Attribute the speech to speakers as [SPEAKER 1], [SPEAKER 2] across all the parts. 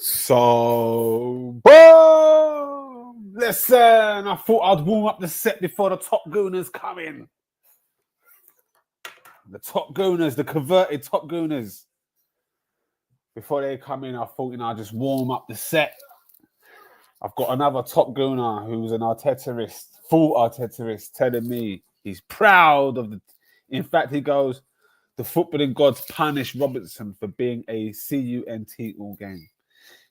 [SPEAKER 1] So, boom! Listen, I thought I'd warm up the set before the top gooners come in. The top gooners, the converted top gooners. Before they come in, I thought, I'd just warm up the set. I've got another top gooner who's an Arteterist, full Arteterist, telling me he's proud of the... In fact, he goes, the footballing gods punish Robertson for being a CUNT all game.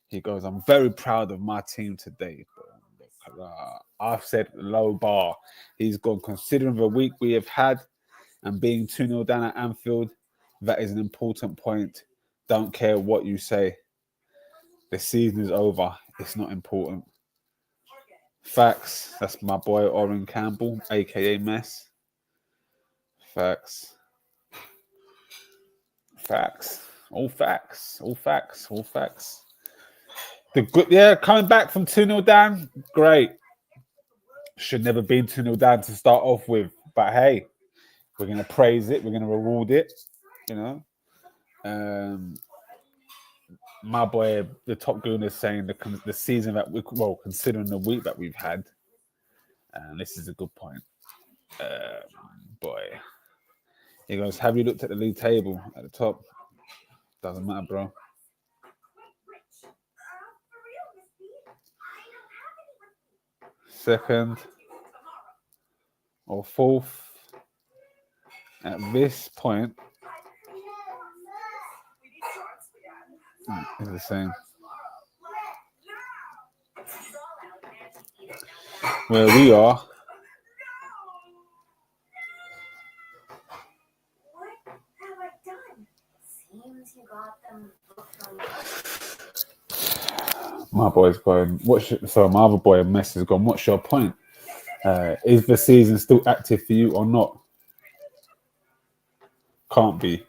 [SPEAKER 1] He goes, I'm very proud of my team today. I've said low bar. He's gone, considering the week we have had and being 2-0 down at Anfield, that is an important point. Don't care what you say. The season is over. It's not important. Facts. That's my boy, Oren Campbell, a.k.a. Mess. Facts. Facts. All facts. All facts. All facts. The good, coming back from 2-0 down, great. Should never been 2-0 down to start off with. But hey, we're going to praise it. We're going to reward it. My boy, the top gooner, is saying the season that considering the week that we've had, and this is a good point. Boy, he goes, have you looked at the league table at the top? Doesn't matter, bro. Second or fourth at this point is the same. Where we are, my boy's going, my other boy, Messi, has gone, what's your point? Is the season still active for you or not? Can't be.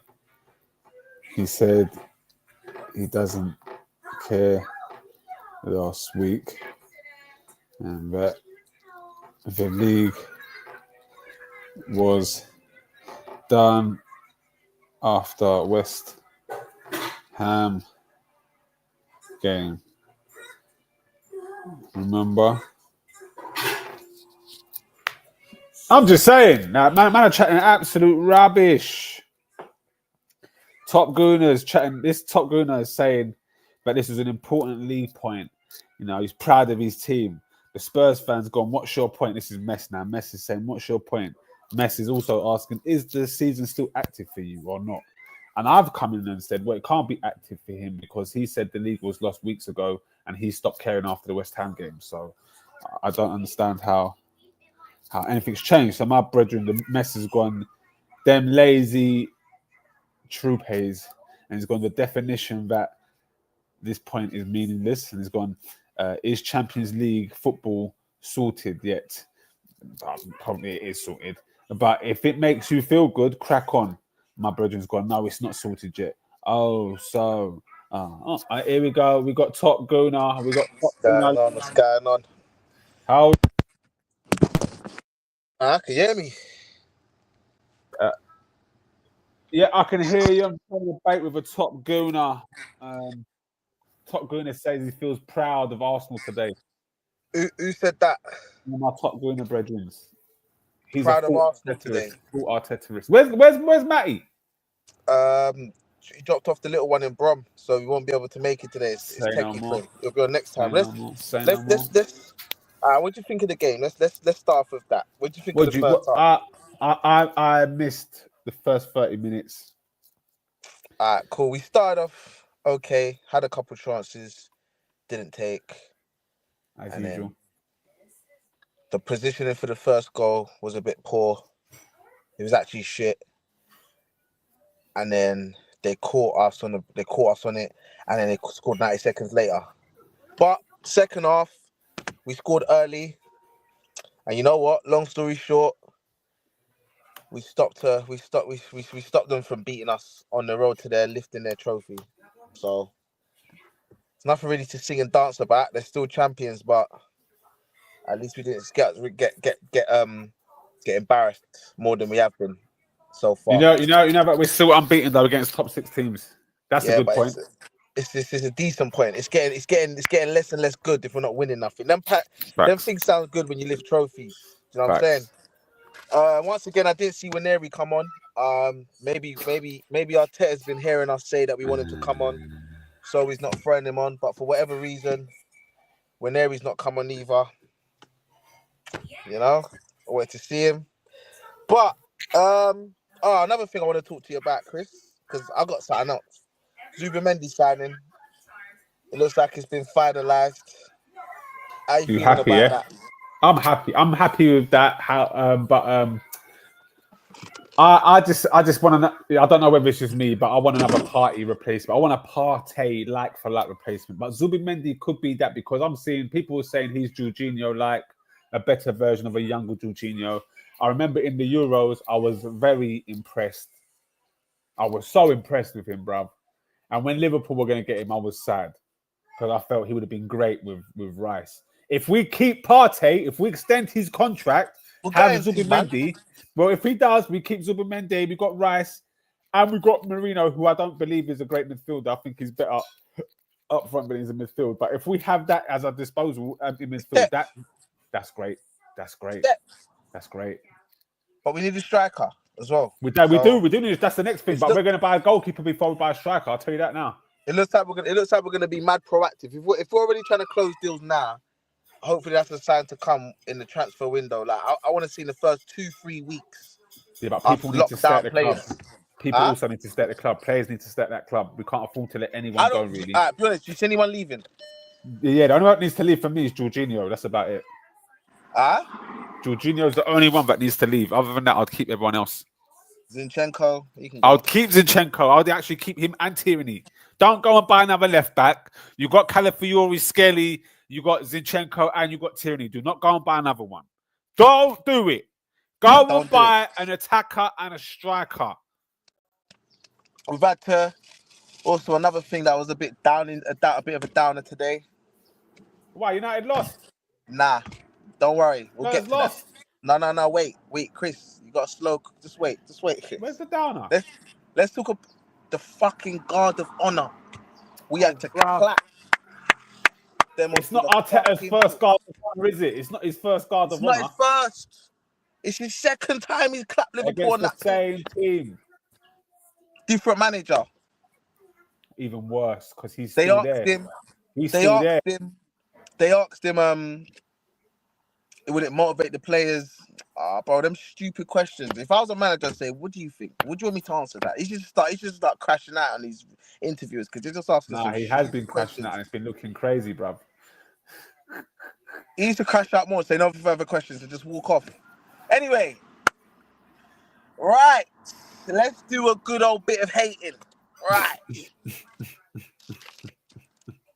[SPEAKER 1] He said he doesn't care last week and that the league was done after West Ham game. Remember? I'm just saying, man are chatting absolute rubbish. Top Gooners chatting. This Top Gooner is saying that this is an important league point. He's proud of his team. The Spurs fans gone, what's your point? This is Mess now. Mess is saying, what's your point? Mess is also asking, is the season still active for you or not? And I've come in and said, well, it can't be active for him because he said the league was lost weeks ago and he stopped caring after the West Ham game. So I don't understand how anything's changed. So my brethren, the Mess has gone, them lazy troupes, and he's gone the definition that this point is meaningless, and he's gone, is Champions League football sorted yet? Probably it is sorted. But if it makes you feel good, crack on. My brethren's gone, no, it's not sorted yet. Oh, so here we go. We got Top Gooner. We got
[SPEAKER 2] What's going on?
[SPEAKER 1] How?
[SPEAKER 2] Can you hear me?
[SPEAKER 1] Yeah, I can hear you. I'm trying to debate with a Top Gooner. Top Gooner says he feels proud of Arsenal today.
[SPEAKER 2] Who said that?
[SPEAKER 1] One of my Top Gooner brethren. He's
[SPEAKER 2] proud of Arsenal today.
[SPEAKER 1] Full Arteterist. Where's Matty?
[SPEAKER 2] He dropped off the little one in Brom, so we won't be able to make it today. It's techie thing. It'll be on next time. Let's. What do you think of the game? Let's start off with that. What do you think of the first half?
[SPEAKER 1] I missed the first 30 minutes.
[SPEAKER 2] All right, cool. We started off okay. Had a couple chances, didn't take.
[SPEAKER 1] As usual.
[SPEAKER 2] The positioning for the first goal was a bit poor. It was actually shit. And then they caught us on it, and then they scored 90 seconds later. But second half, we scored early, and you know what? Long story short, we stopped them from beating us on the road to their lifting their trophy. So it's nothing really to sing and dance about. They're still champions, but at least we didn't get embarrassed more than we have been so far.
[SPEAKER 1] You know, but we're still unbeaten though against top 6 teams. That's a good point.
[SPEAKER 2] This is a decent point. It's getting less and less good if we're not winning nothing. Them
[SPEAKER 1] Facts.
[SPEAKER 2] things sound good when you lift trophies. Do you know what I'm saying?
[SPEAKER 1] Facts.
[SPEAKER 2] Once again, I didn't see Waneri come on. Maybe Arteta's been hearing us say that we want him to come on, so he's not throwing him on. But for whatever reason, Waneri's not come on either. You know, I wanted to see him. But another thing I want to talk to you about, Chris, because I got something else. Zubimendi signing. It looks like it's been finalised. How you feeling
[SPEAKER 1] happy,
[SPEAKER 2] about
[SPEAKER 1] yeah?
[SPEAKER 2] that?
[SPEAKER 1] I'm happy. I'm happy with that. I just want to. I don't know whether it's just me, but I want another party replacement. I want a Partey like for like replacement. But Zubimendi could be that because I'm seeing people saying he's Jorginho like a better version of a younger Jorginho. I remember in the Euros, I was very impressed. I was so impressed with him, bruv. And when Liverpool were going to get him, I was sad because I felt he would have been great with Rice. If we keep Partey, if we extend his contract, have Zubimendi. Well, if he does, we keep Zubimendi. We got Rice, and we got Marino, who I don't believe is a great midfielder. I think he's better up front than he's in midfield. But if we have that as our disposal in midfield, that's great. That's great. That's great.
[SPEAKER 2] But we need a striker as well.
[SPEAKER 1] We do need. That's the next thing. But we're going to buy a goalkeeper before we buy a striker. I'll tell you that now.
[SPEAKER 2] It looks like we're gonna be mad proactive. If we're already trying to close deals now, hopefully that's a sign to come in the transfer window. Like I want to see in the first 2-3 weeks.
[SPEAKER 1] Yeah, but people need to stay at the club. People
[SPEAKER 2] Huh?
[SPEAKER 1] also need to stay at the club. Players need to stay at that club. We can't afford to let anyone go, really.
[SPEAKER 2] Be honest, you see anyone leaving?
[SPEAKER 1] Yeah, the only one that needs to leave for me is Jorginho. That's about it. Jorginho's the only one that needs to leave. Other than that, I'd keep everyone else.
[SPEAKER 2] Zinchenko, you can go.
[SPEAKER 1] I would keep Zinchenko. I would actually keep him and Tierney. Don't go and buy another left back. You got Calafiori, Skelly, you got Zinchenko, and you got Tierney. Do not go and buy another one. Don't do it. Go and buy an attacker and a striker.
[SPEAKER 2] We've had to also another thing that was a bit a bit of a downer today.
[SPEAKER 1] Why United lost?
[SPEAKER 2] Nah, don't worry. We'll get to
[SPEAKER 1] lost.
[SPEAKER 2] that. No. Wait, Chris. You got to slow. Just wait.
[SPEAKER 1] Where's the downer?
[SPEAKER 2] Let's talk about the fucking guard of honor. We had to clap them.
[SPEAKER 1] It's not Arteta's first guard of honor, is it? It's not his first guard of honor.
[SPEAKER 2] It's not his first. It's his second time he's clapped Liverpool
[SPEAKER 1] against the same team.
[SPEAKER 2] Different manager.
[SPEAKER 1] Even worse, because he's still there.
[SPEAKER 2] They asked him, would it motivate the players? Bro, them stupid questions. If I was a manager, I'd say, what do you think? Would you want me to answer that? He should start crashing out on these interviews because they're just asking.
[SPEAKER 1] Nah, he has been crashing out and it's been looking crazy, bruv.
[SPEAKER 2] He needs to crash out more, say no further questions and just walk off. Anyway, right. Let's do a good old bit of hating. Right.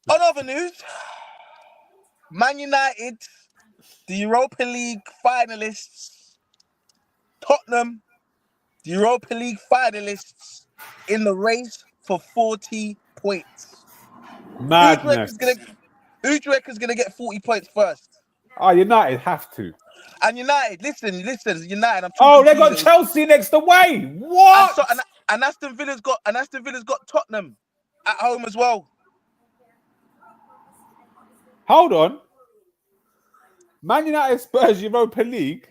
[SPEAKER 2] On other news, Man United, the Europa League finalists, Tottenham, the Europa League finalists in the race for 40 points.
[SPEAKER 1] Madness.
[SPEAKER 2] Who do you reckon's going to get 40 points first?
[SPEAKER 1] Oh, United have to.
[SPEAKER 2] And United, listen, United.
[SPEAKER 1] They got Chelsea next away. What?
[SPEAKER 2] And Aston Villa's got Tottenham at home as well.
[SPEAKER 1] Hold on. Man United Spurs Europa League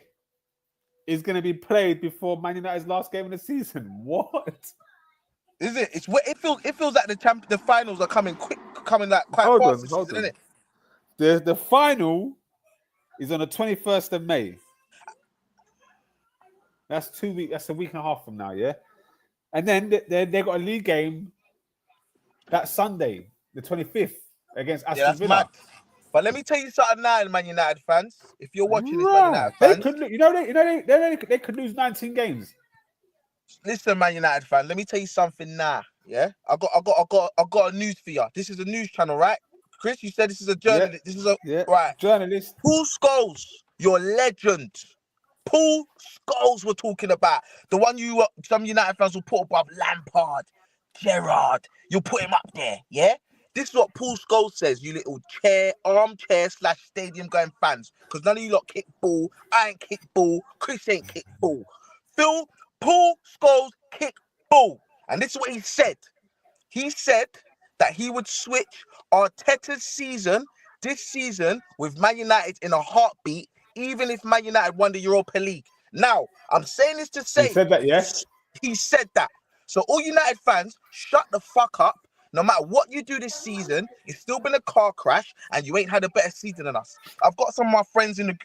[SPEAKER 1] is going to be played before Man United's last game of the season. What?
[SPEAKER 2] Is it? It feels like the finals are coming quite fast this season, isn't it?
[SPEAKER 1] The final is on the 21st of May. That's 2 weeks. That's a week and a half from now, yeah. And then they got a league game that Sunday, the 25th, against Aston Villa.
[SPEAKER 2] Mad. But let me tell you something now, Man United fans. If you're watching this, Man United fans,
[SPEAKER 1] they could lose 19 games.
[SPEAKER 2] Listen, Man United fan, let me tell you something now. Yeah, I got a news for you. This is a news channel, right? Chris, you said this is a journalist.
[SPEAKER 1] Yeah.
[SPEAKER 2] This is a
[SPEAKER 1] right journalist.
[SPEAKER 2] Paul Scholes, your legend. Paul Scholes we're talking about. The one some United fans will put above Lampard, Gerrard. You'll put him up there, yeah? This is what Paul Scholes says, you little armchair / stadium going fans. Because none of you lot kick ball. I ain't kick ball. Chris ain't kick ball. Paul Scholes kick ball. And this is what he said. He said that he would switch Arteta's this season, with Man United in a heartbeat, even if Man United won the Europa League. Now, I'm saying this to say,
[SPEAKER 1] He said that, yeah?
[SPEAKER 2] He said that. So all United fans, shut the fuck up. No matter what you do this season, it's still been a car crash, and you ain't had a better season than us. I've got some of my friends in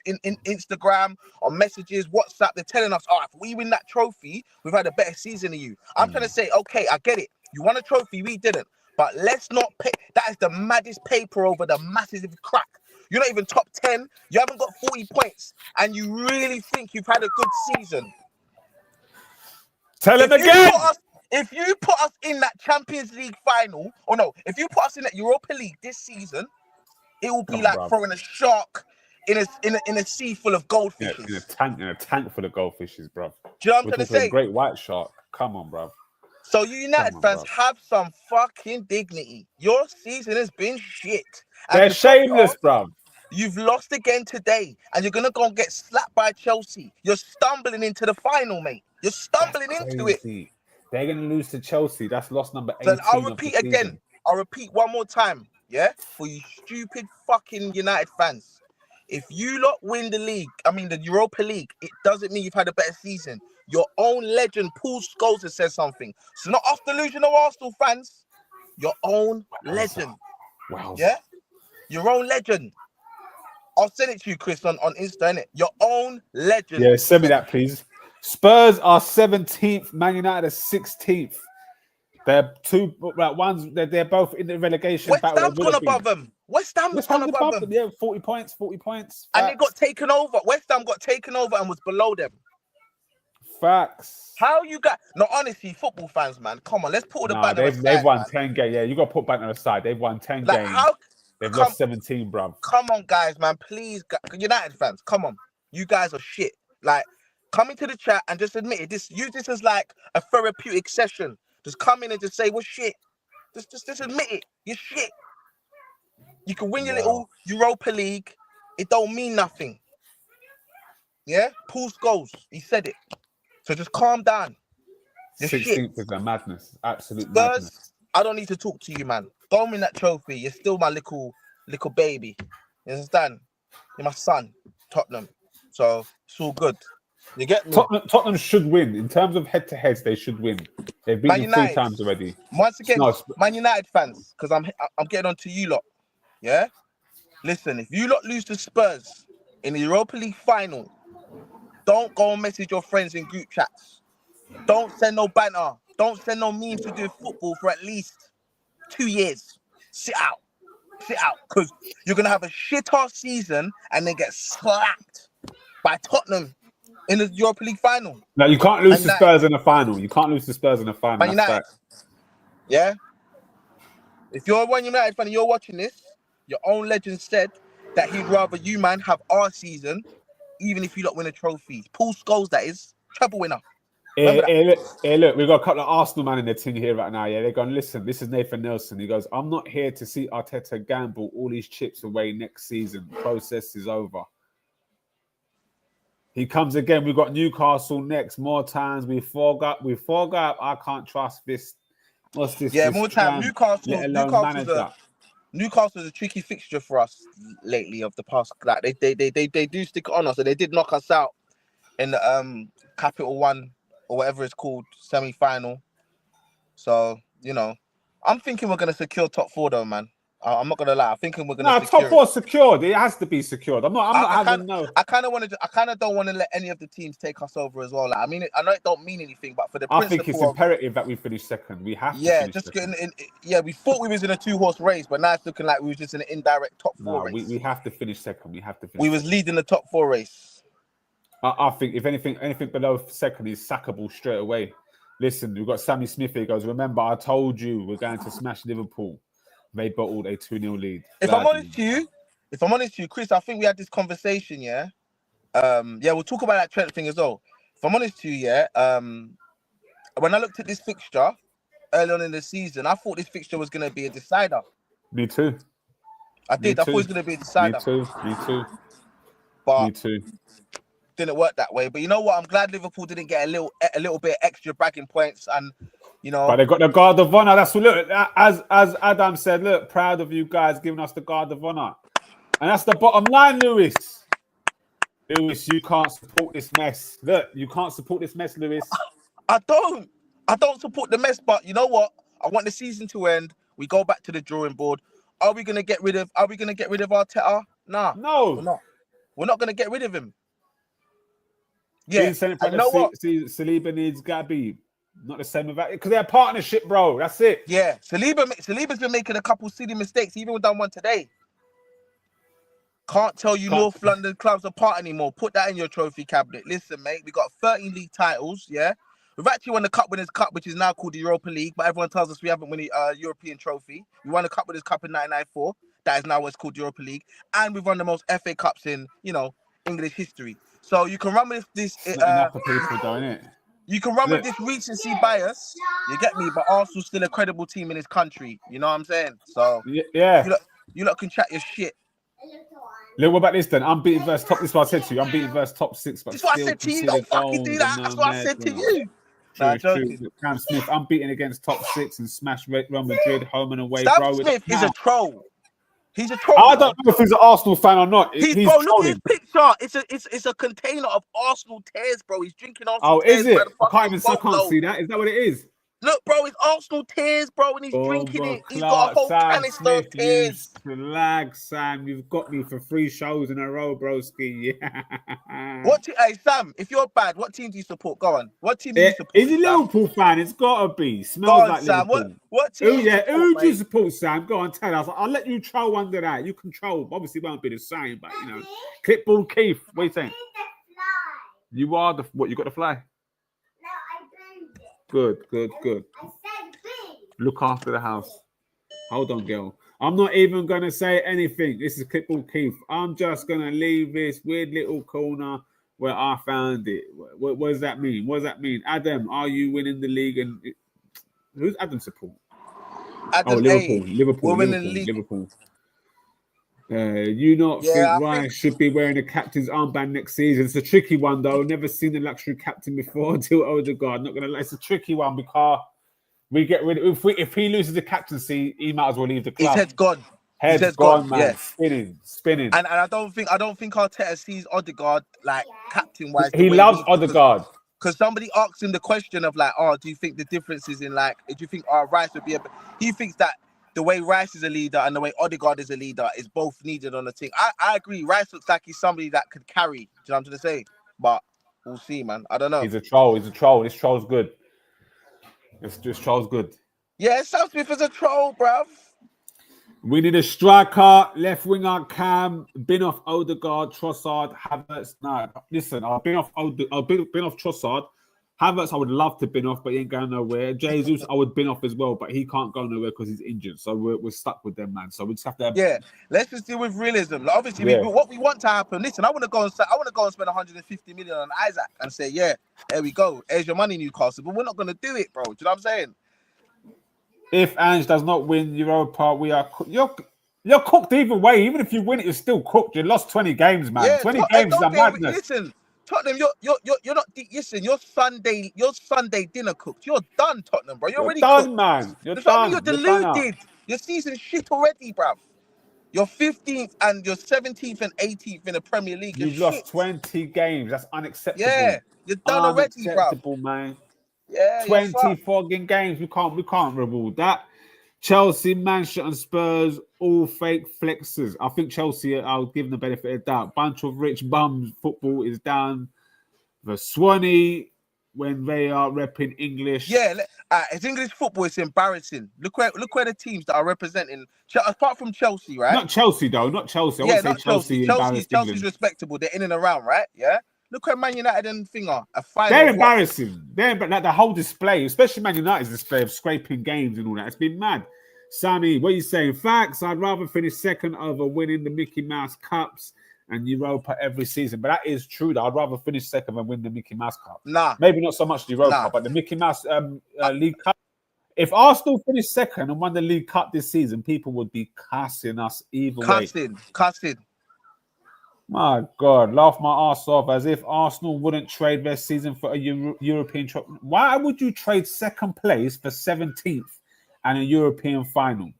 [SPEAKER 2] Instagram, on messages, WhatsApp. They're telling us, if we win that trophy, we've had a better season than you. I'm trying to say, okay, I get it. You won a trophy, we didn't. But let's not pay. That is the maddest paper over the massive crack. You're not even top 10. You haven't got 40 points, and you really think you've had a good season.
[SPEAKER 1] Tell him again.
[SPEAKER 2] If you put us in that Champions League final, or no, if you put us in that Europa League this season, it will be throwing a shark in a sea full of goldfishes.
[SPEAKER 1] In a tank full of goldfishes, bro.
[SPEAKER 2] Do you know what I'm trying to say?
[SPEAKER 1] A great white shark. Come on, bro.
[SPEAKER 2] So you United fans, have some fucking dignity. Your season has been shit.
[SPEAKER 1] They're shameless, bro.
[SPEAKER 2] You've lost again today, and you're gonna go and get slapped by Chelsea. You're stumbling into the final, mate. You're stumbling into it.
[SPEAKER 1] They're gonna lose to Chelsea. That's loss number 18.
[SPEAKER 2] So I'll repeat again. I'll repeat one more time. Yeah, for you stupid fucking United fans. If you lot win the Europa League, it doesn't mean you've had a better season. Your own legend, Paul Scholes, has said something. So not off delusion of Arsenal fans. Your own legend.
[SPEAKER 1] Wow.
[SPEAKER 2] Yeah? Your own legend. I'll send it to you, Chris, on Insta, innit? Your own legend.
[SPEAKER 1] Yeah, send me that, please. Spurs are 17th, Man United are 16th. They're they're both in the relegation battle.
[SPEAKER 2] West Ham's gone above them. West Ham's gone above them.
[SPEAKER 1] Yeah, 40 points. Facts.
[SPEAKER 2] And they got taken over. West Ham got taken over and was below them.
[SPEAKER 1] Facts.
[SPEAKER 2] How you got? No, honestly, football fans, man, come on, let's put all the banner aside.
[SPEAKER 1] They've won 10 games. Yeah, you got to put banner aside. They've won 10 games. They've lost 17, bruv.
[SPEAKER 2] Come on, guys, man, please, United fans, come on. You guys are shit. Like, come into the chat and just admit it. Use this as like a therapeutic session. Just come in and just say, well, shit. Just admit it. You're shit. You can win your little Europa League. It don't mean nothing. Yeah? Paul Scholes, he said it. So just calm down. You're
[SPEAKER 1] 16th
[SPEAKER 2] shit.
[SPEAKER 1] is a madness. Absolute
[SPEAKER 2] Spurs,
[SPEAKER 1] madness.
[SPEAKER 2] I don't need to talk to you, man. Go win that trophy. You're still my little baby. You understand? You're my son, Tottenham. So it's all good. You get me?
[SPEAKER 1] Tottenham should win. In terms of head-to-heads, they should win. They've beaten 3 times already.
[SPEAKER 2] Once again, Man United fans, because I'm getting on to you lot. Yeah? Listen, if you lot lose to Spurs in the Europa League final, don't go and message your friends in group chats. Don't send no banter. Don't send no memes to do football for at least 2 years. Sit out. Because you're going to have a shit-ass season and then get slapped by Tottenham in the Europa League final.
[SPEAKER 1] No, you can't lose to Spurs in the final.
[SPEAKER 2] Man United. Yeah? If you're one United fan and you're watching this, your own legend said that he'd rather you, man, have our season, even if you don't win a trophy. Paul Scholes, that is. Treble winner.
[SPEAKER 1] Look, we've got a couple of Arsenal man in the team here right now. Yeah, they're going, listen, this is Nathan Nelson. He goes, I'm not here to see Arteta gamble all these chips away next season. The process is over. He comes again. We've got Newcastle next. More times. We forgot. I can't trust this. What's this?
[SPEAKER 2] Yeah,
[SPEAKER 1] this
[SPEAKER 2] more time. Newcastle's a tricky fixture for us lately of the past. Like they do stick on us, and they did knock us out in the Capital One or whatever it's called semi-final. So I'm thinking we're gonna secure top 4 though, man. I'm not gonna lie. I'm thinking we're gonna secure
[SPEAKER 1] top 4 secured. It has to be secured. I kind
[SPEAKER 2] of don't want to let any of the teams take us over as well. Like, I mean, I know it don't mean anything, but for the
[SPEAKER 1] I think it's imperative that we finish second. We have to.
[SPEAKER 2] Yeah, just getting in. Yeah, we thought we was in a 2-horse race, but now it's looking like we was just in an indirect top 4 race.
[SPEAKER 1] We have to finish second.
[SPEAKER 2] We was leading the top 4 race.
[SPEAKER 1] I think if anything below second is sackable straight away. Listen, we've got Sammy Smith here. He goes, remember, I told you we're going to smash Liverpool. They bottled a 2-0 lead.
[SPEAKER 2] If I'm honest to you, Chris, I think we had this conversation, yeah? We'll talk about that Trent thing as well. If I'm honest to you, yeah, when I looked at this fixture early on in the season, I thought this fixture was going to be a decider.
[SPEAKER 1] Me too.
[SPEAKER 2] I thought it was going to be a decider.
[SPEAKER 1] Me too.
[SPEAKER 2] But
[SPEAKER 1] me too.
[SPEAKER 2] Didn't work that way. But you know what? I'm glad Liverpool didn't get a little bit extra bragging points, and You know,
[SPEAKER 1] But they got the guard of honor. That's what, look, as Adam said, look, proud of you guys giving us the guard of honor. And that's the bottom line, Lewis. Lewis, you can't support this mess. Look, you can't support this mess, Lewis.
[SPEAKER 2] I don't support the mess, but you know what? I want the season to end. We go back to the drawing board. Are we gonna get rid of Arteta? Nah,
[SPEAKER 1] No.
[SPEAKER 2] we're not. We're not gonna get rid of him. Yeah,
[SPEAKER 1] Being saying
[SPEAKER 2] and you know what?
[SPEAKER 1] Saliba needs Gabby. Not the same with that. Because they're a partnership, bro. That's it.
[SPEAKER 2] Yeah, Saliba's been making a couple silly mistakes. He even done one today. Can't tell you North London clubs apart anymore. Put that in your trophy cabinet. Listen, mate, we got 13 league titles, yeah? We've actually won the Cup Winners' Cup, which is now called the Europa League, but everyone tells us we haven't won the European trophy. We won the Cup Winners' Cup in 1994. That is now what's called Europa League. And we've won the most FA Cups in, English history. So you can run with this...
[SPEAKER 1] Not enough for people, don't it?
[SPEAKER 2] You can run with this recency bias, you get me, but Arsenal's still a credible team in this country. You know what I'm saying? So,
[SPEAKER 1] yeah.
[SPEAKER 2] You lot can chat your shit.
[SPEAKER 1] Look, what about this then? Unbeaten versus top. This is what I said to you. Unbeaten versus top 6, but
[SPEAKER 2] that's what I said to you. Don't fucking do that. That's what I said to you.
[SPEAKER 1] True. Cam Smith, unbeaten against top 6 and smashed Real Madrid home and away.
[SPEAKER 2] Sam Smith is a troll. He's a troll.
[SPEAKER 1] I don't know if he's an Arsenal fan or not.
[SPEAKER 2] He's bro, look at his picture. It's a container of Arsenal tears, bro. He's drinking Arsenal tears.
[SPEAKER 1] Oh, is it? I can't see that. Is that what it is?
[SPEAKER 2] Look, bro, it's Arsenal tears, bro, and he's drinking it. He's got a whole canister of tears.
[SPEAKER 1] Relax, Sam. You've got me for 3 shows in a row, broski. Yeah.
[SPEAKER 2] Hey, Sam, if you're bad, what team do you support? Go on. What team do you support?
[SPEAKER 1] He's a Liverpool fan. It's got to be. Smells like
[SPEAKER 2] Sam.
[SPEAKER 1] Liverpool.
[SPEAKER 2] What team
[SPEAKER 1] who do you support, Sam? Go on, tell us. I'll let you troll under that. You can troll. Obviously, it won't be the same, but, Clipball Keith. What are you saying? You are the... What, you got the fly? Good. Look after the house. Hold on, girl. I'm not even going to say anything. This is Clipball Keith. I'm just going to leave this weird little corner where I found it. What does that mean? What does that mean? Adam, are you winning the league? And who's Adam support? Liverpool.
[SPEAKER 2] We're winning the league.
[SPEAKER 1] Liverpool. You not think Ryan should be wearing a captain's armband next season? It's a tricky one, though. Never seen a luxury captain before until Odegaard. Not gonna lie, it's a tricky one because we get rid of if he loses the captaincy, he might as well leave the club.
[SPEAKER 2] His head's gone.
[SPEAKER 1] Head's gone, man. Yeah. Spinning.
[SPEAKER 2] And I don't think Arteta sees Odegaard like captain wise.
[SPEAKER 1] He loves Odegaard.
[SPEAKER 2] Because somebody asked him the question of like, do you think the difference is in like, do you think Rice would be he thinks that the way Rice is a leader and the way Odegaard is a leader is both needed on the team. I agree. Rice looks like he's somebody that could carry. Do you know what I'm trying to say? But we'll see, man. I don't know.
[SPEAKER 1] He's a troll. This troll's good. This troll's good.
[SPEAKER 2] Yeah, Sam Smith is a troll, bruv.
[SPEAKER 1] We need a striker, left winger, Cam, bin off Odegaard, Trossard, Havertz. No, listen, I've been off Trossard. Havertz, I would love to bin off, but he ain't going nowhere. Jesus, I would bin off as well, but he can't go nowhere because he's injured. So we're stuck with them, man. So we just have to.
[SPEAKER 2] Yeah, let's just deal with realism. Like, obviously, what we want to happen. Listen, I want to go and spend 150 million on Isaac and say, yeah, there we go. Here's your money, Newcastle. But we're not going to do it, bro. Do you know what I'm saying?
[SPEAKER 1] If Ange does not win Europa, we are. You're cooked either way. Even if you win it, you're still cooked. You lost 20 games, man.
[SPEAKER 2] Yeah,
[SPEAKER 1] 20 games is a madness.
[SPEAKER 2] Listen. Tottenham, you're not. Listen, your Sunday dinner cooked. You're done, Tottenham, bro. You're already
[SPEAKER 1] done,
[SPEAKER 2] cooked.
[SPEAKER 1] man. You're done.
[SPEAKER 2] You're deluded. Your season's shit already, bruv. You're 15th and you're 17th and 18th in the Premier League.
[SPEAKER 1] You've lost 20 games. That's unacceptable.
[SPEAKER 2] Yeah, you're done already, bruv.
[SPEAKER 1] Unacceptable, man.
[SPEAKER 2] Yeah,
[SPEAKER 1] 20 fucking games. We can't reward that. Chelsea, Manchester, and Spurs, all fake flexes. I think Chelsea, I'll give them the benefit of doubt. Bunch of rich bums. Football is down. The Swanee, when they are repping English.
[SPEAKER 2] Yeah, it's English football. It's embarrassing. Look where the teams that are representing, apart from Chelsea, right?
[SPEAKER 1] Not Chelsea, though. Not Chelsea.
[SPEAKER 2] Yeah, not Chelsea. Chelsea's respectable. They're in and around, right? Yeah. Look at Man United and Finger.
[SPEAKER 1] They're embarrassing. Like the whole display, especially Man United's display of scraping games and all that. It's been mad. Sammy, what are you saying? Facts. I'd rather finish second over winning the Mickey Mouse Cups and Europa every season. But that is true, though. I'd rather finish second than win the Mickey Mouse Cup.
[SPEAKER 2] Nah.
[SPEAKER 1] Maybe not so much the Europa, but the Mickey Mouse League Cup. If Arsenal finished second and won the League Cup this season, people would be cussing us either way.
[SPEAKER 2] Cussing.
[SPEAKER 1] My God, laugh my ass off as if Arsenal wouldn't trade their season for a European trophy. Why would you trade second place for 17th and a European final?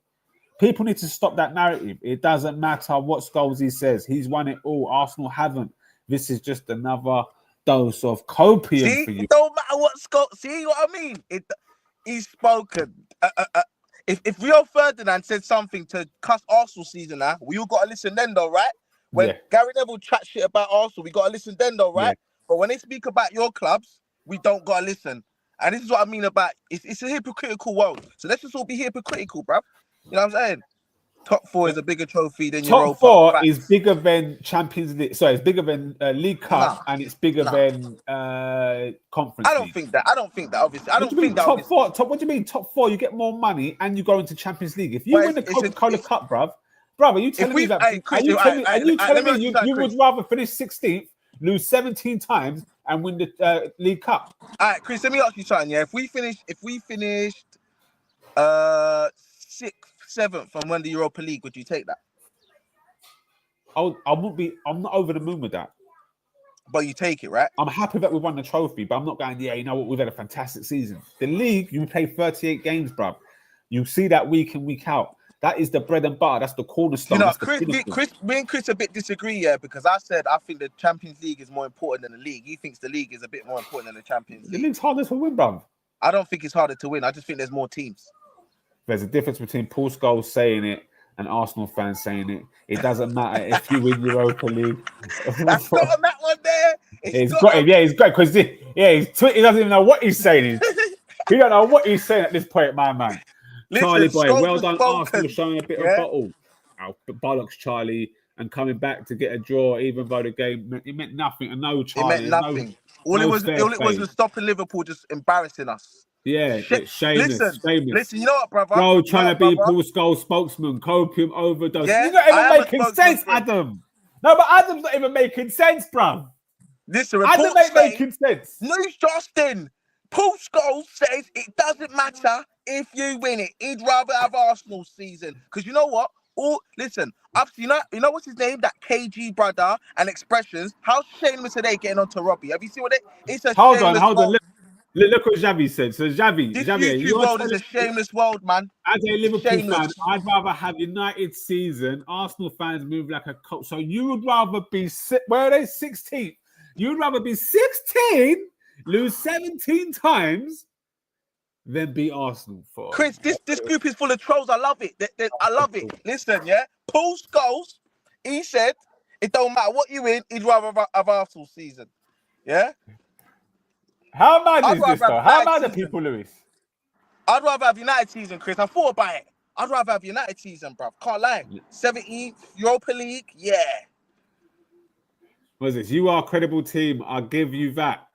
[SPEAKER 1] People need to stop that narrative. It doesn't matter what Scholesy says. He's won it all. Arsenal haven't. This is just another dose of copium
[SPEAKER 2] See,
[SPEAKER 1] for you.
[SPEAKER 2] it don't matter what Scott. See what I mean? He's spoken. If Rio Ferdinand said something to cuss Arsenal season now, we all got to listen then, though, right? When Gary Neville chat shit about Arsenal, we got to listen then, though, right?
[SPEAKER 1] Yeah.
[SPEAKER 2] But when they speak about your clubs, we don't got to listen. And this is what I mean about it's a hypocritical world. So let's just all be hypocritical, bruv. You know what I'm saying? Top 4 is a bigger trophy than Europa.
[SPEAKER 1] Top 4 is bigger than Champions League. Sorry, it's bigger than League Cup, and it's bigger than Conference
[SPEAKER 2] I don't
[SPEAKER 1] League.
[SPEAKER 2] think that. I don't think that. Obviously, I don't think that.
[SPEAKER 1] Top 4. What do you mean top 4? You get more money and you go into Champions League. If you win the Coca-Cola Cup, bruv, are you telling me that? Are you telling me you would rather finish 16th, lose 17 times, and win the League Cup?
[SPEAKER 2] All right, Chris. Let me ask you something. Yeah, if we finished 6th, 7th, and won the Europa League, would you take that?
[SPEAKER 1] I'm not over the moon with that.
[SPEAKER 2] But you take it, right?
[SPEAKER 1] I'm happy that we won the trophy, but I'm not going, you know what, we've had a fantastic season. The league, you play 38 games, bruv. You see that week in, week out. That is the bread and butter. That's the cornerstone.
[SPEAKER 2] You know, me and Chris a bit disagree, yeah, because I said I think the Champions League is more important than the league. He thinks the league is a bit more important than the Champions League.
[SPEAKER 1] The league's harder to win, bruv.
[SPEAKER 2] I don't think it's harder to win. I just think there's more teams.
[SPEAKER 1] There's a difference between Paul Scholes saying it and Arsenal fans saying it. It doesn't matter if you win Europa League.
[SPEAKER 2] That's not on that one there.
[SPEAKER 1] He's got him. Yeah, he's great because he doesn't even know what he's saying. He don't know what he's saying at this point, my man. Listen, Charlie boy, well done, Arsenal, showing a bit of bottle. Oh, bollocks, Charlie, and coming back to get a draw, even though the game it meant nothing. And no, Charlie,
[SPEAKER 2] it meant nothing. All it was stopping Liverpool, just embarrassing us.
[SPEAKER 1] Yeah, it's shameless.
[SPEAKER 2] Listen, you know what, brother?
[SPEAKER 1] Bro, trying to be Paul Scholes spokesman, copium overdose. Yeah, you're not even making sense, Adam. No, but Adam's not even making sense, bruv.
[SPEAKER 2] Listen,
[SPEAKER 1] Adam ain't making sense.
[SPEAKER 2] News Justin. Paul Scholes says it doesn't matter if you win it. He'd rather have Arsenal season. Because you know what? Listen, you know what's his name? That KG brother and expressions. How shameless are they getting onto Robbie? Have you seen what it's a
[SPEAKER 1] hold on. Look what Xavi said. So Xavi,
[SPEAKER 2] YouTube world is a shameless world, man.
[SPEAKER 1] As a Liverpool fan, I'd rather have United season. Arsenal fans move like a cult. So you would rather be where are they? 16th. You'd rather be 16, lose 17 times, than beat Arsenal for.
[SPEAKER 2] Chris, this group is full of trolls. I love it. I love it. Listen, yeah. Paul Scholes, he said it don't matter what you win. He'd rather have Arsenal season. Yeah.
[SPEAKER 1] How mad is this, though? How mad are people, Lewis?
[SPEAKER 2] I'd rather have United season, Chris. I thought about it. I'd rather have United season, bruv. Can't lie. 17th, Europa League, yeah.
[SPEAKER 1] What is this? You are a credible team. I'll give you that.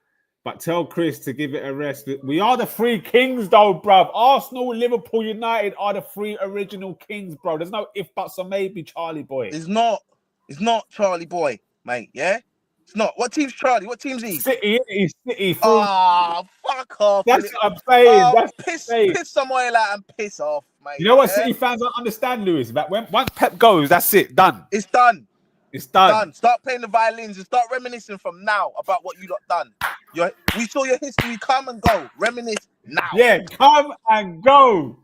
[SPEAKER 1] But tell Chris to give it a rest. We are the three kings, though, bruv. Arsenal, Liverpool, United are the three original kings, bro. There's no if, buts, or maybe, Charlie boy.
[SPEAKER 2] It's not Charlie boy, mate, yeah? It's not. What team's Charlie? What team's he?
[SPEAKER 1] City.
[SPEAKER 2] Oh, fuck off.
[SPEAKER 1] That's what I'm saying.
[SPEAKER 2] Piss some oil out and piss off, mate.
[SPEAKER 1] You know what City fans don't understand, Lewis? That once Pep goes, that's it. Done.
[SPEAKER 2] It's done.
[SPEAKER 1] It's done.
[SPEAKER 2] Start playing the violins and start reminiscing from now about what you got done. We saw your history come and go. Reminisce now.
[SPEAKER 1] Yeah, come and go.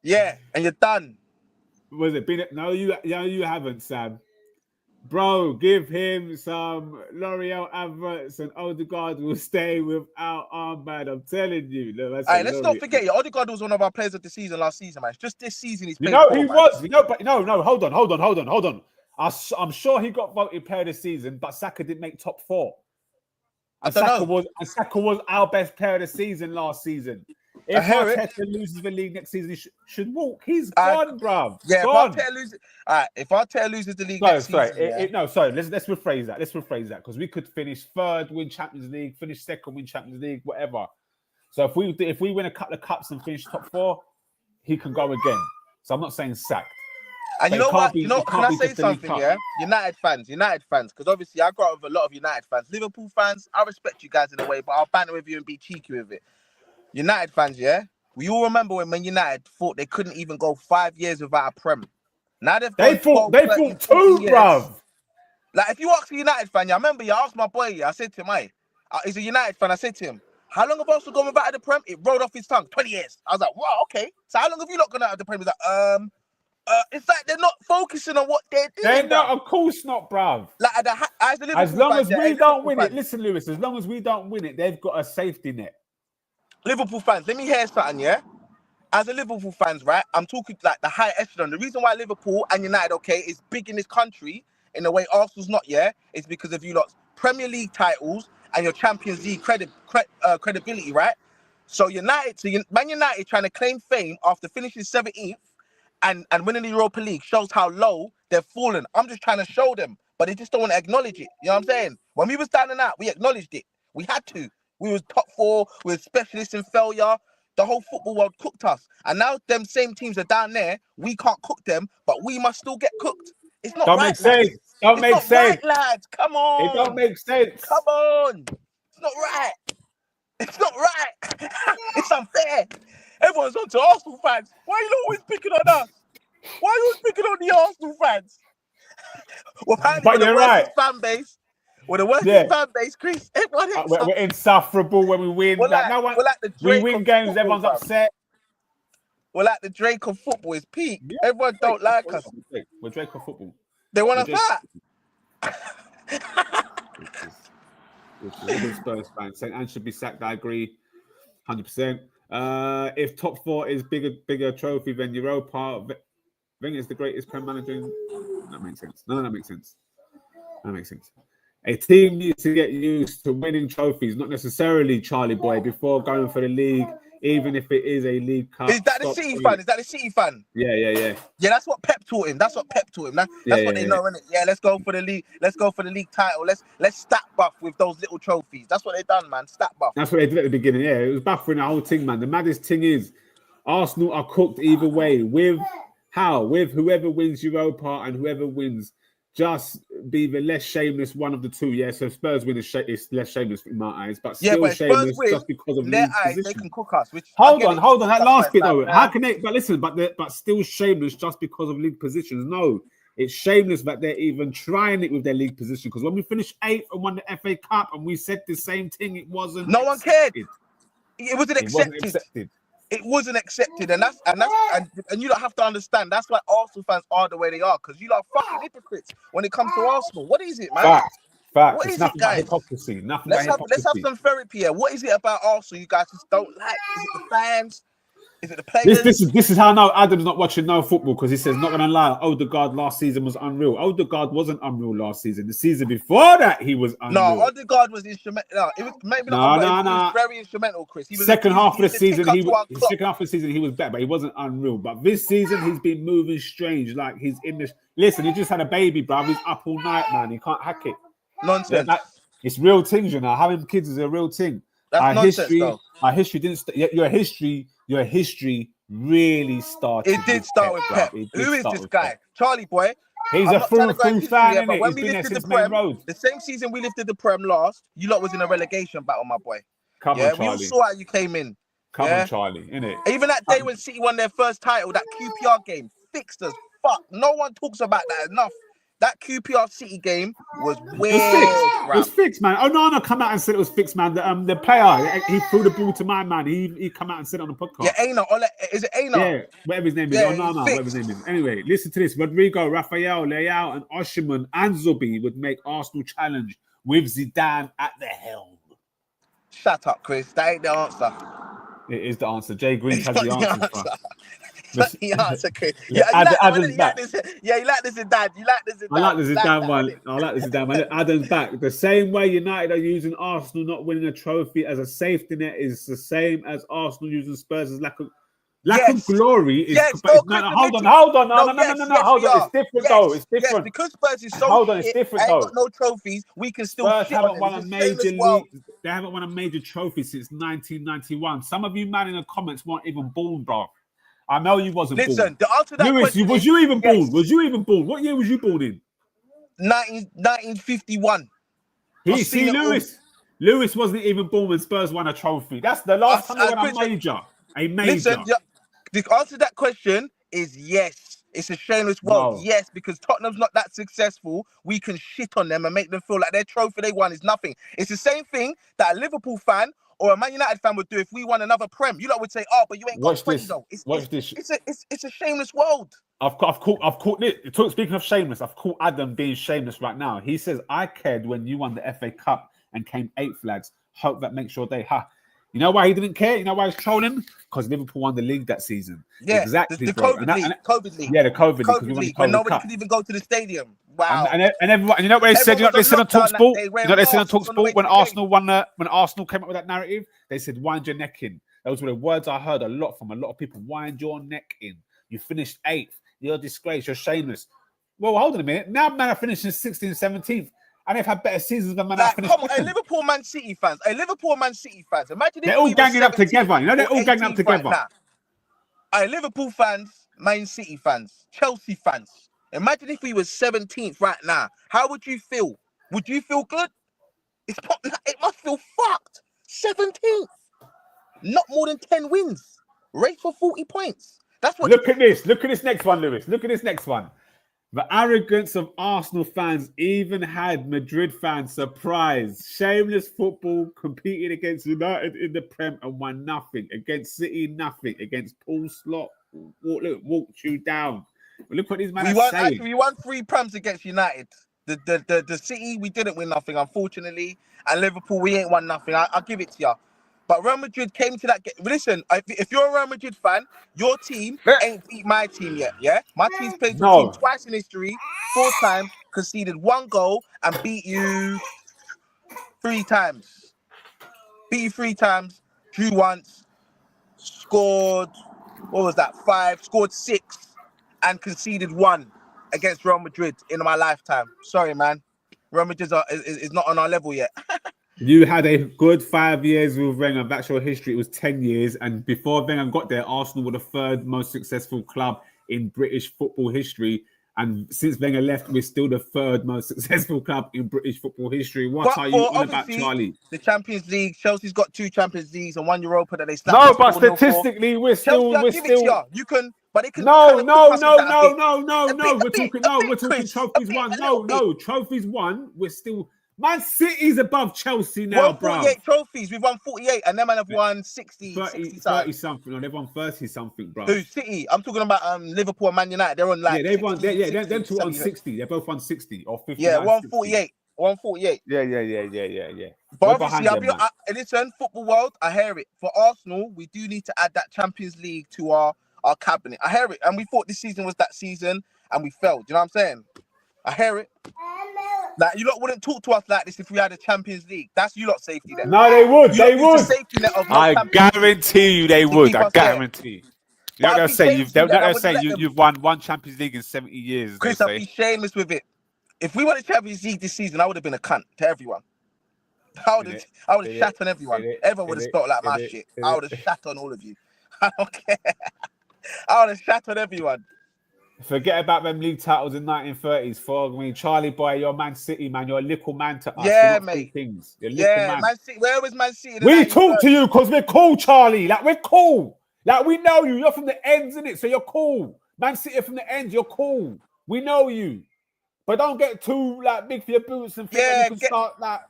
[SPEAKER 2] Yeah, and you're done.
[SPEAKER 1] Was it? No, you haven't, Sam. Bro, give him some L'Oreal adverts and Odegaard will stay without armband. I'm telling you. Look,
[SPEAKER 2] all right, let's not forget, Odegaard was one of our players of the season last season, man. It's just this season he's played.
[SPEAKER 1] He was. But no, hold on. I'm sure he got voted player of the season, but Saka didn't make top 4. And Saka was our best player of the season last season. If Arteta loses the league next season, he should walk. He's gone, bruv.
[SPEAKER 2] Yeah,
[SPEAKER 1] gone.
[SPEAKER 2] If Arteta loses the league next season...
[SPEAKER 1] Let's rephrase that. Let's rephrase that. Because we could finish 3rd, win Champions League, finish 2nd, win Champions League, whatever. So if we win a couple of cups and finish top 4, he can go again. So I'm not saying sacked.
[SPEAKER 2] And you know what? Can I say something, yeah? United fans, because obviously I grew up with a lot of United fans. Liverpool fans, I respect you guys in a way, but I'll banter with you and be cheeky with it. United fans, yeah? We all remember when Man United thought they couldn't even go 5 years without a Prem. Now they thought 2,
[SPEAKER 1] bruv.
[SPEAKER 2] Like, if you ask a United fan, I remember you asked my boy, I said to him, he's a United fan, I said to him, how long have Arsenal gone back to the Prem? It rolled off his tongue, 20 years. I was like, wow, okay. So how long have you not gone out of the Prem? He's like, it's like they're not focusing on what they're doing.
[SPEAKER 1] They're not, of course not, bruv.
[SPEAKER 2] Like, as the Liverpool
[SPEAKER 1] As long
[SPEAKER 2] fans,
[SPEAKER 1] as we don't win it, listen, Lewis, as long as we don't win it, they've got a safety net.
[SPEAKER 2] Liverpool fans, let me hear something, yeah? As a Liverpool fans, right, I'm talking like the high echelon. The reason why Liverpool and United, okay, is big in this country in the way Arsenal's not, yeah, is because of you lot's Premier League titles and your Champions League credibility, right? So Man United trying to claim fame after finishing 17th and winning the Europa League shows how low they've fallen. I'm just trying to show them, but they just don't want to acknowledge it. You know what I'm saying? When we was down and out, we acknowledged it. We had to. We was top 4. We were specialists in failure. The whole football world cooked us. And now them same teams are down there. We can't cook them, but we must still get cooked. It's not
[SPEAKER 1] Don't
[SPEAKER 2] right,
[SPEAKER 1] make sense.
[SPEAKER 2] lads.
[SPEAKER 1] Don't
[SPEAKER 2] It's
[SPEAKER 1] make
[SPEAKER 2] not
[SPEAKER 1] sense.
[SPEAKER 2] right, lads. Come on.
[SPEAKER 1] It don't make sense.
[SPEAKER 2] Come on. It's not right. It's not right. It's unfair. Everyone's on to Arsenal fans. Why are you always picking on us? Why are you always picking on the Arsenal fans? Well, apparently
[SPEAKER 1] But
[SPEAKER 2] we're the
[SPEAKER 1] you're
[SPEAKER 2] worst
[SPEAKER 1] right.
[SPEAKER 2] fan base. We're the worst fan base, Chris. Everyone hates us.
[SPEAKER 1] We're insufferable when we win.
[SPEAKER 2] We're like the
[SPEAKER 1] we
[SPEAKER 2] Drake
[SPEAKER 1] win
[SPEAKER 2] of
[SPEAKER 1] games,
[SPEAKER 2] football,
[SPEAKER 1] everyone's
[SPEAKER 2] bro.
[SPEAKER 1] upset.
[SPEAKER 2] We're like the Drake of football is peak. Yeah, everyone don't like us.
[SPEAKER 1] We're Drake of football.
[SPEAKER 2] They want us back.
[SPEAKER 1] Which is a good Spurs fan. St. Ange should be sacked. I agree, 100%. If top 4 is bigger trophy than Europa, Wenger is the greatest Prem manager. That makes sense. No, that makes sense. That makes sense. A team needs to get used to winning trophies, not necessarily Charlie Boy, before going for the league, even if it is a league cup.
[SPEAKER 2] Is that the City fan? Is that the City fan?
[SPEAKER 1] Yeah.
[SPEAKER 2] Yeah, that's what Pep taught him. That's what they know, innit? Yeah, let's go for the league. Let's go for the league title. Let's stat buff with those little trophies. That's what they done, man. Stat buff.
[SPEAKER 1] That's what they did at the beginning. Yeah, it was buffering the whole thing, man. The maddest thing is, Arsenal are cooked either way. With whoever wins Europa and whoever wins. Just be the less shameless one of the two. Yeah, so Spurs win is less shameless in my eyes, but still shameless just because of
[SPEAKER 2] their eyes.
[SPEAKER 1] position.
[SPEAKER 2] They can cook us.
[SPEAKER 1] Hold on. That last bit though, how can they? But listen, but still shameless just because of league positions. No, it's shameless that they're even trying it with their league position. Because when we finished 8th and won the FA Cup, and we said the same thing, it wasn't.
[SPEAKER 2] No one cared. It wasn't accepted. It wasn't accepted, and you don't have to understand. That's why Arsenal fans are the way they are, because you are fucking hypocrites when it comes to Arsenal. What is it, man?
[SPEAKER 1] Fact.
[SPEAKER 2] What
[SPEAKER 1] it's
[SPEAKER 2] is
[SPEAKER 1] nothing
[SPEAKER 2] it, guys?
[SPEAKER 1] but hypocrisy.
[SPEAKER 2] Let's have some therapy here. What is it about Arsenal you guys just don't like? Is it the fans? Is it the players?
[SPEAKER 1] This is how I know Adam's not watching no football, because he says, not gonna lie, Odegaard last season was unreal. Odegaard wasn't unreal last season. The season before that, he was unreal.
[SPEAKER 2] No, Odegaard was instrumental. No, it was maybe not. He was very instrumental, Chris. He was
[SPEAKER 1] second half of the season, he was better, but he wasn't unreal. But this season, he's been moving strange, like he's in this. Listen, he just had a baby, bro. He's up all night, man. He can't hack it.
[SPEAKER 2] Nonsense.
[SPEAKER 1] It's real things, you know. Having kids is a real thing.
[SPEAKER 2] That's nonsense, though.
[SPEAKER 1] Our history didn't. Your history really started.
[SPEAKER 2] It did start with Pep. Who is this guy? Charlie Boy.
[SPEAKER 1] He's a full fan, innit? He's been there since Main Road.
[SPEAKER 2] The same season we lifted the Prem last, you lot was in a relegation battle, my boy.
[SPEAKER 1] Come on, Charlie.
[SPEAKER 2] We all saw how you came in.
[SPEAKER 1] Come on, Charlie, innit?
[SPEAKER 2] Even that day when City won their first title, that QPR game, fixed as fuck. No one talks about that enough. That QPR City game was weird.
[SPEAKER 1] It was fixed, man. Oh no, come out and said it was fixed, man. The player, he threw the ball to my man. He come out and said it on the podcast.
[SPEAKER 2] Yeah, Aina. Is it Aina?
[SPEAKER 1] Yeah, whatever his name is. Whatever his name is. Anyway, listen to this. Rodrigo, Rafael, Leao, and Osimhen and Zubi would make Arsenal challenge with Zidane at the helm.
[SPEAKER 2] Shut up, Chris. That ain't the answer.
[SPEAKER 1] It is the answer. Jay Green has the answer.
[SPEAKER 2] That's the answer, Chris.
[SPEAKER 1] You like this
[SPEAKER 2] Zidane. You like the Zidane.
[SPEAKER 1] I like the Zidane one. Adam's back. The same way United are using Arsenal not winning a trophy as a safety net is the same as Arsenal using Spurs as lack of glory. Hold on. Hold on. It's different though. It's different.
[SPEAKER 2] Yes, because Spurs is so
[SPEAKER 1] it's different though.
[SPEAKER 2] Got no trophies. We can still.
[SPEAKER 1] Spurs haven't won a major league. They haven't won a major trophy since 1991. Some of you man in the comments weren't even born, bro. I know you wasn't born.
[SPEAKER 2] Listen, the answer to that
[SPEAKER 1] Lewis,
[SPEAKER 2] question
[SPEAKER 1] was you even born? Was you even born? What year was you born in?
[SPEAKER 2] 1951.
[SPEAKER 1] Lewis wasn't even born when Spurs won a trophy. That's the last time they won a major.
[SPEAKER 2] Listen, the answer to that question is yes. It's a shameless world.
[SPEAKER 1] No.
[SPEAKER 2] Yes, because Tottenham's not that successful. We can shit on them and make them feel like their trophy they won is nothing. It's the same thing that a Liverpool fan or a Man United fan would do if we won another Prem. You lot would say, "Oh, but you ain't got
[SPEAKER 1] Watch
[SPEAKER 2] 20
[SPEAKER 1] this.
[SPEAKER 2] though."
[SPEAKER 1] Watch this.
[SPEAKER 2] It's a shameless world.
[SPEAKER 1] I've caught it. Speaking of shameless, I've caught Adam being shameless right now. He says, "I cared when you won the FA Cup and came 8th, lads. Hope that makes your day." Ha. You know why he didn't care? You know why he's trolling? Because Liverpool won the league that season.
[SPEAKER 2] Yeah,
[SPEAKER 1] Exactly,
[SPEAKER 2] the
[SPEAKER 1] bro.
[SPEAKER 2] COVID league.
[SPEAKER 1] Yeah, the COVID league, because we
[SPEAKER 2] COVID
[SPEAKER 1] won the
[SPEAKER 2] league when
[SPEAKER 1] COVID
[SPEAKER 2] nobody
[SPEAKER 1] Cup.
[SPEAKER 2] could even go to the stadium. Wow.
[SPEAKER 1] And everyone, and you know what they said? You know
[SPEAKER 2] Everyone
[SPEAKER 1] what they
[SPEAKER 2] was
[SPEAKER 1] said
[SPEAKER 2] on
[SPEAKER 1] on
[SPEAKER 2] lockdown that
[SPEAKER 1] Talksport?
[SPEAKER 2] day
[SPEAKER 1] You
[SPEAKER 2] wearing
[SPEAKER 1] know what they said on
[SPEAKER 2] masks on the way
[SPEAKER 1] Talksport when
[SPEAKER 2] to the game.
[SPEAKER 1] Arsenal won when Arsenal came up with that narrative? They said, "Wind your neck in." Those were the words I heard a lot from a lot of people. Wind your neck in. You finished 8th. You're a disgrace. You're shameless. Well, hold on a minute. Now Man are finishing 16th, 17th. And they've had better seasons than Man are
[SPEAKER 2] Like,
[SPEAKER 1] finished
[SPEAKER 2] come on,
[SPEAKER 1] second.
[SPEAKER 2] Liverpool Man City fans. Liverpool Man City fans. Imagine
[SPEAKER 1] They're
[SPEAKER 2] if
[SPEAKER 1] all
[SPEAKER 2] we were
[SPEAKER 1] ganging up
[SPEAKER 2] 17th
[SPEAKER 1] together. You know, they're
[SPEAKER 2] or
[SPEAKER 1] all ganging up
[SPEAKER 2] 18th right
[SPEAKER 1] together.
[SPEAKER 2] now. Liverpool fans, Man City fans, Chelsea fans. Imagine if we were 17th right now. How would you feel? Would you feel good? It must feel fucked. 17th. Not more than 10 wins. Race for 40 points. That's what.
[SPEAKER 1] Look at this. Look at this next one, Lewis. Look at this next one. The arrogance of Arsenal fans even had Madrid fans surprised. Shameless football competing against United in the Prem and won nothing. Against City, nothing. Against Paul Slot, walked you down. But look what these men are saying.
[SPEAKER 2] We won 3 Prems against United. The City, we didn't win nothing, unfortunately. And Liverpool, we ain't won nothing. I'll give it to you. But Real Madrid came to that game. Listen, if you're a Real Madrid fan, your team ain't beat my team yet, yeah? My team's played your team
[SPEAKER 1] No.
[SPEAKER 2] twice in history, 4 times, conceded 1 goal, and beat you 3 times. Beat you 3 times, drew once, scored, what was that, 5, scored 6, and conceded 1 against Real Madrid in my lifetime. Sorry, man. Real Madrid is not on our level yet.
[SPEAKER 1] You had a good 5 years with Wenger. That's your history. It was 10 years. And before Wenger got there, Arsenal were the 3rd most successful club in British football history. And since Wenger left, we're still the 3rd most successful club in British football history. What are you on about, Charlie?
[SPEAKER 2] The Champions League, Chelsea's got 2 Champions Leagues and 1 Europa that they snapped.
[SPEAKER 1] No, but statistically, we're still.
[SPEAKER 2] It to you. You can, but they can.
[SPEAKER 1] No. We're
[SPEAKER 2] We're
[SPEAKER 1] talking trophies won. No, trophies won. We're still. Man City's above Chelsea now, bro.
[SPEAKER 2] 48 trophies. We've won 48, and them man have won 60,
[SPEAKER 1] 30 something. No, they've won 30 something, bro.
[SPEAKER 2] Who? City. I'm talking about Liverpool and Man United. They're on like.
[SPEAKER 1] Yeah, they've won. Them two on 60. They're both on 60 or 50.
[SPEAKER 2] Yeah, 148. 148.
[SPEAKER 1] Yeah.
[SPEAKER 2] But obviously, listen, football world, I hear it. For Arsenal, we do need to add that Champions League to our cabinet. I hear it, and we thought this season was that season, and we failed. You know what I'm saying? I hear it. Like, you lot wouldn't talk to us like this if we had a Champions League. That's you lot safety then.
[SPEAKER 1] No, they would. They would.
[SPEAKER 2] The safety net of
[SPEAKER 1] I guarantee you they would. I guarantee. You're not gonna say you've won 1 Champions League in 70 years.
[SPEAKER 2] Chris, I'd be shameless with it. If we won a Champions League this season, I would have been a cunt to everyone. I would have shat on everyone. Everyone would have felt like my shit. I would have shat on all of you. I don't care. I would have shat on everyone.
[SPEAKER 1] Forget about them league titles in 1930s. For me, Charlie boy, you're Man City, man. You're a little man to us.
[SPEAKER 2] Yeah, mate.
[SPEAKER 1] Things. You're man.
[SPEAKER 2] Man City. Where was Man City?
[SPEAKER 1] We talk to you because we're cool, Charlie. Like, we're cool. Like, we know you. You're from the ends, innit? So you're cool. Man City from the ends. You're cool. We know you. But don't get too like big for your boots and think that you can start like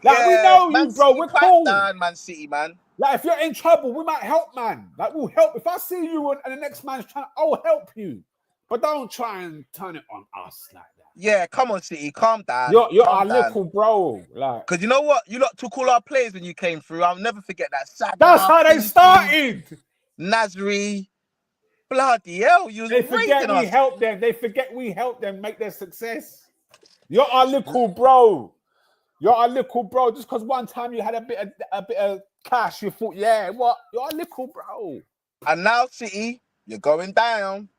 [SPEAKER 1] we know you, bro. We're cool.
[SPEAKER 2] Down, Man City, man.
[SPEAKER 1] Like, if you're in trouble, we might help, man. Like, we'll help. If I see you and the next man's trying, I'll help you. But don't try and turn it on us like that.
[SPEAKER 2] Yeah, come on, City, calm down.
[SPEAKER 1] You're our little bro, like.
[SPEAKER 2] Because you know what? You lot took all our players when you came through. I'll never forget that.
[SPEAKER 1] That's how they started.
[SPEAKER 2] Nasri, bloody hell,
[SPEAKER 1] They forget we helped them. They forget we helped them make their success. You're our little bro. You're our little bro. Just because one time you had a bit of cash, you thought, yeah, what? You're our little bro.
[SPEAKER 2] And now, City, you're going down.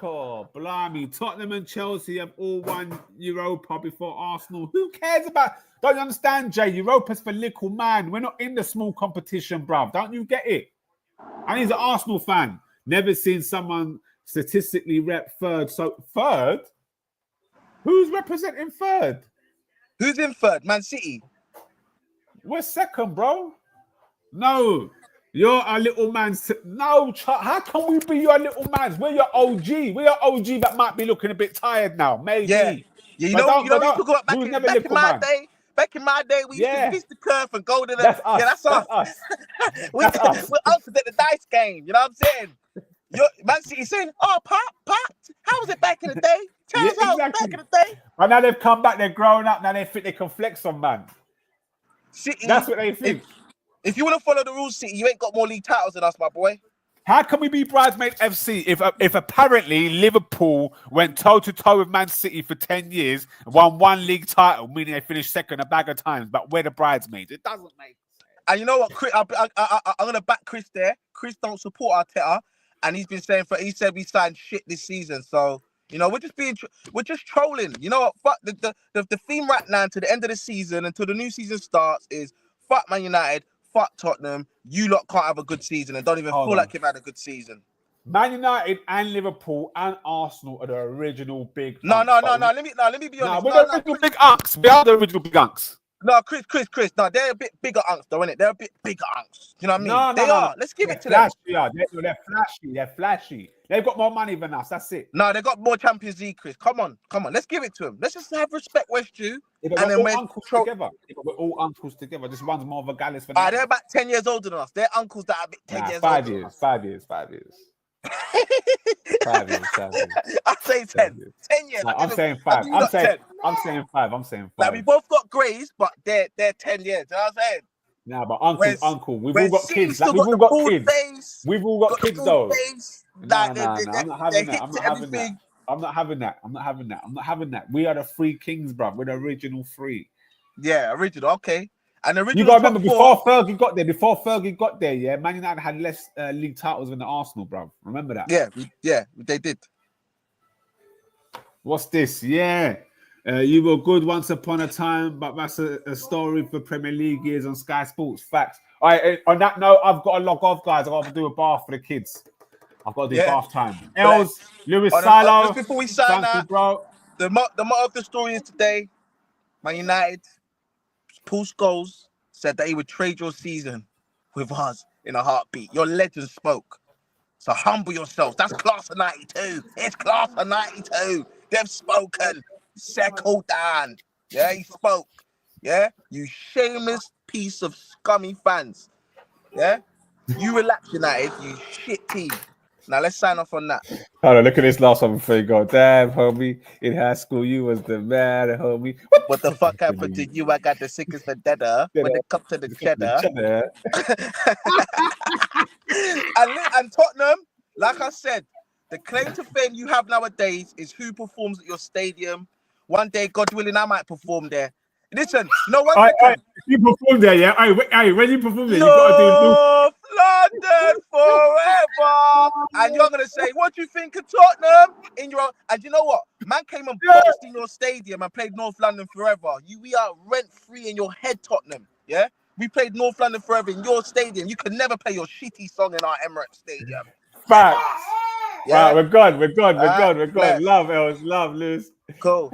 [SPEAKER 1] Oh, blimey. Tottenham and Chelsea have all won Europa before Arsenal. Who cares about... Don't you understand, Jay? Europa's for little man. We're not in the small competition, bruv. Don't you get it? And he's an Arsenal fan. Never seen someone statistically rep 3rd. So, 3rd? Who's representing 3rd?
[SPEAKER 2] Who's in 3rd? Man City.
[SPEAKER 1] We're 2nd, bro. No. You're a little man. No, how can we be your little mans? We're your OG. We're your OG that might be looking a bit tired now,
[SPEAKER 2] Yeah.
[SPEAKER 1] maybe.
[SPEAKER 2] Yeah,
[SPEAKER 1] But don't, but
[SPEAKER 2] you
[SPEAKER 1] don't.
[SPEAKER 2] talk about
[SPEAKER 1] We was never
[SPEAKER 2] back in
[SPEAKER 1] little
[SPEAKER 2] my
[SPEAKER 1] man.
[SPEAKER 2] day. Back in my day, we used to
[SPEAKER 1] Yeah,
[SPEAKER 2] fist the curve and go to the.
[SPEAKER 1] that's
[SPEAKER 2] Yeah,
[SPEAKER 1] us.
[SPEAKER 2] that's us.
[SPEAKER 1] That's us.
[SPEAKER 2] we're
[SPEAKER 1] That's us.
[SPEAKER 2] uncles at the dice game. You know what I'm saying? Man City saying, "Oh, Pop, how was it back in the day? Tell
[SPEAKER 1] Yeah,
[SPEAKER 2] us how it was back
[SPEAKER 1] exactly.
[SPEAKER 2] in the day."
[SPEAKER 1] But now they've come back. They're growing up. Now they think they can flex on man.
[SPEAKER 2] City,
[SPEAKER 1] That's what they think.
[SPEAKER 2] if you want to follow the rules, City, you ain't got more league titles than us, my boy.
[SPEAKER 1] How can we be bridesmaid FC if apparently Liverpool went toe to toe with Man City for 10 years, won one league title, meaning they finished second a bag of times, but we're the bridesmaids? It doesn't make sense.
[SPEAKER 2] And you know what, Chris? I'm gonna back Chris there. Chris don't support Arteta, and he's been saying he said we signed shit this season. So you know we're just trolling. You know what? Fuck the theme right now to the end of the season until the new season starts is fuck Man United, fuck Tottenham. You lot can't have a good season and don't even feel like you've had a good season.
[SPEAKER 1] Man United and Liverpool and Arsenal are the original big.
[SPEAKER 2] No. Let me be honest.
[SPEAKER 1] We're the original big unks. We are the original big unks.
[SPEAKER 2] No, Chris. No, they're a bit bigger unks, though, innit? They're a bit bigger unks. You know what I mean? They are. Let's give it to them.
[SPEAKER 1] They're flashy. They're flashy. They've got more money than us. That's it.
[SPEAKER 2] No, they got more Champions League, Chris. Come on. Let's give it to them. Let's just have respect where it's due.
[SPEAKER 1] And then we're uncles together. We're all uncles together. This one's more of a gallus for
[SPEAKER 2] they're about 10 years older than us. They're uncles that are a bit 10 years older.
[SPEAKER 1] 5 years. 5 years. 5 years. 5 years.
[SPEAKER 2] I'm saying 10. 10 years.
[SPEAKER 1] No, I'm saying 5. I'm saying 5.
[SPEAKER 2] Like, we both got greys, but they're 10 years. You know what I'm saying?
[SPEAKER 1] Nah, but uncle. We've all got kids.
[SPEAKER 2] Like,
[SPEAKER 1] we've all got kids.
[SPEAKER 2] Face,
[SPEAKER 1] we've all got kids, though.
[SPEAKER 2] Like,
[SPEAKER 1] I'm not having that. I'm not having that. We are the three kings, bruv. We're the original three.
[SPEAKER 2] Yeah, original. Okay. And original.
[SPEAKER 1] You gotta remember before Fergie got there, yeah, Man United had less league titles than the Arsenal, bruv. Remember that?
[SPEAKER 2] Yeah, they did.
[SPEAKER 1] What's this? Yeah. You were good once upon a time, but that's a story for Premier League years on Sky Sports. Facts. All right, on that note, I've got to log off, guys. I've got to do a bath for the kids. I've got to do bath time. Els, Lewis Silo.
[SPEAKER 2] Just before we sign out,
[SPEAKER 1] bro.
[SPEAKER 2] The motto of the story is today, Man United, Paul Scholes said that he would trade your season with us in a heartbeat. Your legend spoke. So humble yourselves. That's class of 92. It's class of 92. They've spoken. Settle down. Yeah, he spoke. Yeah, you shameless piece of scummy fans. Yeah, you relax, United. You shit team. Now let's sign off on that.
[SPEAKER 1] Hold on, look at this last one before you go. Damn, homie. In high school, you was the man, homie.
[SPEAKER 2] What the fuck happened to you? I got the sickest vendetta when it comes to the cheddar. And Tottenham, like I said, the claim to fame you have nowadays is who performs at your stadium. One day, God willing, I might perform there. Listen, no one.
[SPEAKER 1] You perform there, yeah? Hey, when you perform there, you got to do
[SPEAKER 2] London forever. And you're gonna say, what do you think of Tottenham? And you know what? Man came and boxed in your stadium and played North London forever. We are rent free in your head, Tottenham. Yeah, we played North London forever in your stadium. You can never play your shitty song in our Emirates Stadium.
[SPEAKER 1] Facts.
[SPEAKER 2] Yeah,
[SPEAKER 1] right, we're gone. Love, Els. Love, Lewis.
[SPEAKER 2] Cool.